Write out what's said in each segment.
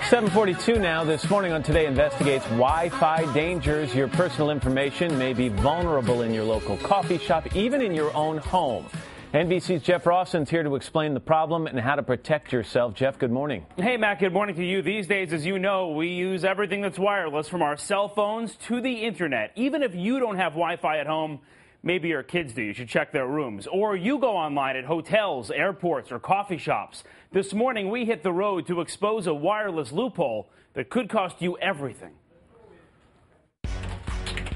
7:42 now. This morning on Today Investigates, Wi-Fi dangers. Your personal information may be vulnerable in your local coffee shop, even in your own home. NBC's Jeff Rawson's here to explain the problem and how to protect yourself. Jeff, good morning. Hey, Matt, good morning to you. These days, as you know, we use everything that's wireless, from our cell phones to the internet. Even if you don't have Wi-Fi at home, maybe your kids do. You should check their rooms. Or you go online at hotels, airports, or coffee shops. This morning, we hit the road to expose a wireless loophole that could cost you everything.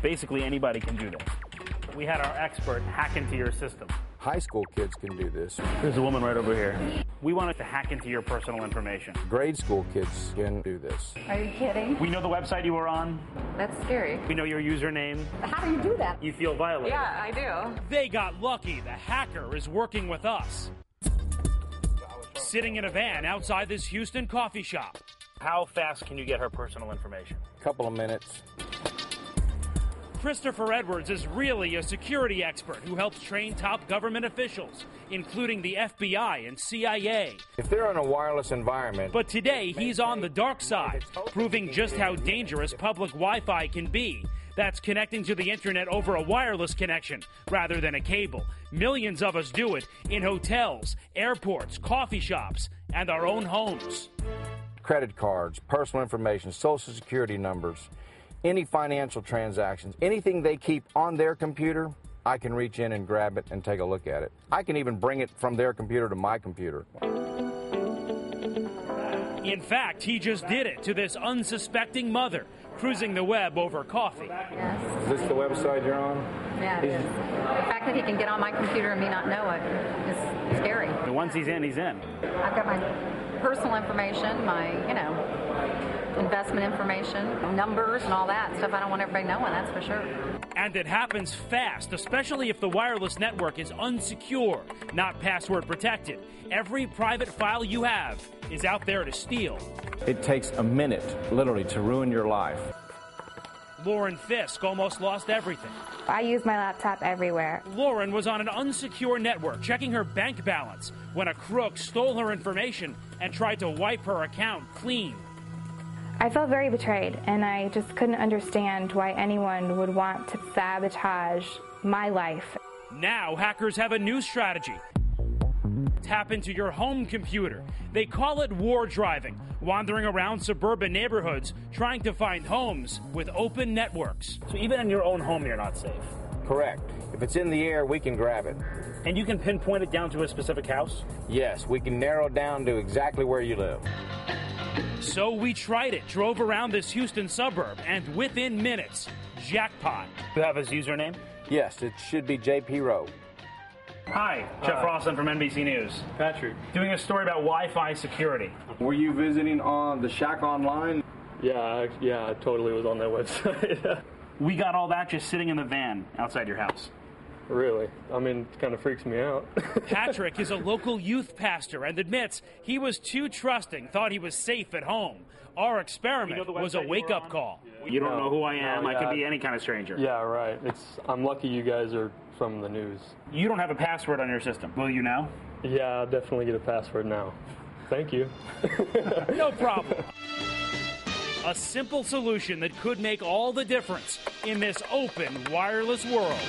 Basically, anybody can do this. We had our expert hack into your system. High school kids can do this. There's a woman right over here. We wanted to hack into your personal information. Grade school kids can do this. Are you kidding? We know the website you were on. That's scary. We know your username. How do you do that? You feel violated. Yeah, I do. They got lucky. The hacker is working with us. Sitting in a van outside this Houston coffee shop. How fast can you get her personal information? A couple of minutes. Christopher Edwards is really a security expert who helps train top government officials, including the FBI and CIA. If they're in a wireless environment. But today, he's on the dark side, proving just how dangerous public Wi-Fi can be. That's connecting to the internet over a wireless connection rather than a cable. Millions of us do it in hotels, airports, coffee shops, and our own homes. Credit cards, personal information, social security numbers, any financial transactions, anything they keep on their computer, I can reach in and grab it and take a look at it. I can even bring it from their computer to my computer. In fact, he just did it to this unsuspecting mother, cruising the web over coffee. Yes. Is this the website you're on? Yeah, it is. The fact that he can get on my computer and me not know it is scary. And once he's in, he's in. I've got my personal information, my, investment information, numbers and all that stuff I don't want everybody knowing, that's for sure. And it happens fast, especially if the wireless network is unsecure, not password protected. Every private file you have is out there to steal. It takes a minute, literally, to ruin your life. Lauren Fisk almost lost everything. I use my laptop everywhere. Lauren was on an unsecure network checking her bank balance when a crook stole her information and tried to wipe her account clean. I felt very betrayed, and I just couldn't understand why anyone would want to sabotage my life. Now hackers have a new strategy. Tap into your home computer. They call it war driving, wandering around suburban neighborhoods trying to find homes with open networks. So even in your own home, you're not safe. Correct. If it's in the air, we can grab it. And you can pinpoint it down to a specific house? Yes, we can narrow down to exactly where you live. So we tried it, drove around this Houston suburb, and within minutes, jackpot. You have his username? Yes, it should be JP Rowe. Hi, Jeff Rawson from NBC News. Patrick. Doing a story about Wi-Fi security. Were you visiting on the Shack online? Yeah, I totally was on that website. We got all that just sitting in the van outside your house. Really? I mean, it kind of freaks me out. Patrick is a local youth pastor and admits he was too trusting, thought he was safe at home. Our experiment was a wake-up call. You don't know who I am. I could be any kind of stranger. Yeah, right. I'm lucky you guys are from the news. You don't have a password on your system. Will you now? Yeah, I'll definitely get a password now. Thank you. No problem. A simple solution that could make all the difference in this open wireless world.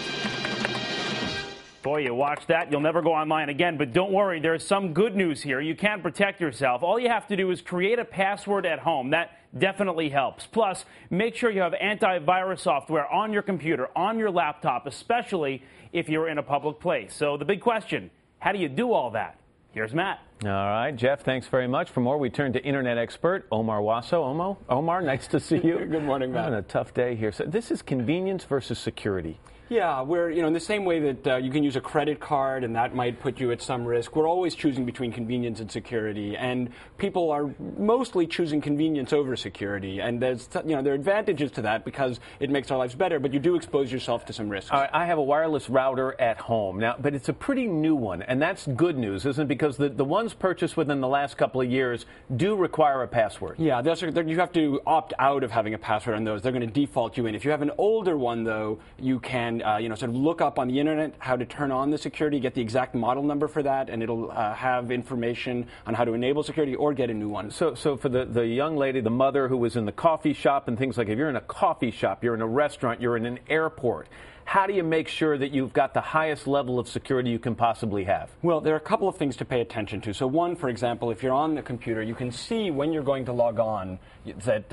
Boy, you watch that, you'll never go online again. But don't worry, there's some good news here. You can protect yourself. All you have to do is create a password at home. That definitely helps. Plus, make sure you have antivirus software on your computer, on your laptop, especially if you're in a public place. So the big question, how do you do all that? Here's Matt. All right, Jeff, thanks very much. For more, we turn to internet expert Omar Wasso. Omar, nice to see you. Good morning, Matt. Having a tough day here. So this is convenience versus security. Yeah, we're, in the same way that you can use a credit card and that might put you at some risk, we're always choosing between convenience and security. And people are mostly choosing convenience over security. And there's, there are advantages to that because it makes our lives better, but you do expose yourself to some risks. All right, I have a wireless router at home now, but it's a pretty new one. And that's good news, isn't it? Because the ones purchased within the last couple of years do require a password. Yeah, you have to opt out of having a password on those. They're going to default you in. If you have an older one, though, you can can sort of look up on the internet how to turn on the security, get the exact model number for that, and it'll have information on how to enable security or get a new one. So for the young lady, the mother who was in the coffee shop and things like, if you're in a coffee shop, you're in a restaurant, you're in an airport, how do you make sure that you've got the highest level of security you can possibly have? Well, there are a couple of things to pay attention to. So one, for example, if you're on the computer, you can see when you're going to log on that,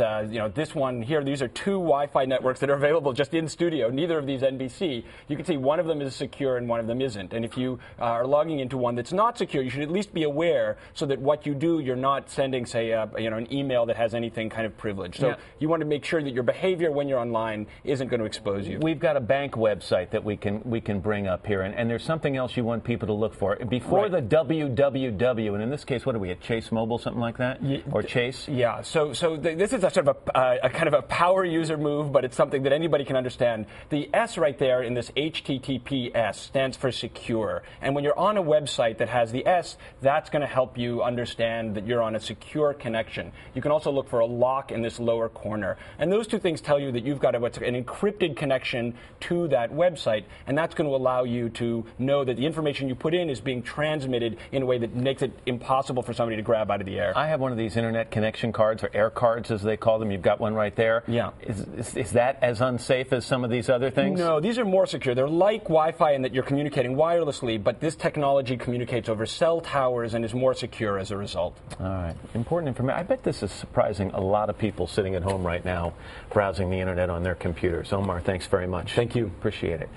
this one here, these are two Wi-Fi networks that are available just in studio, neither of these NBC. You can see one of them is secure and one of them isn't. And if you are logging into one that's not secure, you should at least be aware so that what you do, you're not sending, say, an email that has anything kind of privileged. So you want to make sure that your behavior when you're online isn't going to expose you. We've got a bank website that we can bring up here, and there's something else you want people to look for before the www, and in this case, what are we at, Chase Mobile, something like that, or Chase? Yeah. So this is a sort of a kind of a power user move, but it's something that anybody can understand. The S right there in this HTTPS stands for secure, and when you're on a website that has the S, that's going to help you understand that you're on a secure connection. You can also look for a lock in this lower corner, and those two things tell you that you've got an encrypted connection to that website, and that's going to allow you to know that the information you put in is being transmitted in a way that makes it impossible for somebody to grab out of the air. I have one of these internet connection cards, or air cards as they call them. You've got one right there. Yeah. Is that as unsafe as some of these other things? No, these are more secure. They're like Wi-Fi in that you're communicating wirelessly, but this technology communicates over cell towers and is more secure as a result. All right. Important information. I bet this is surprising a lot of people sitting at home right now browsing the internet on their computers. Omar, thanks very much. Thank you. Appreciate it.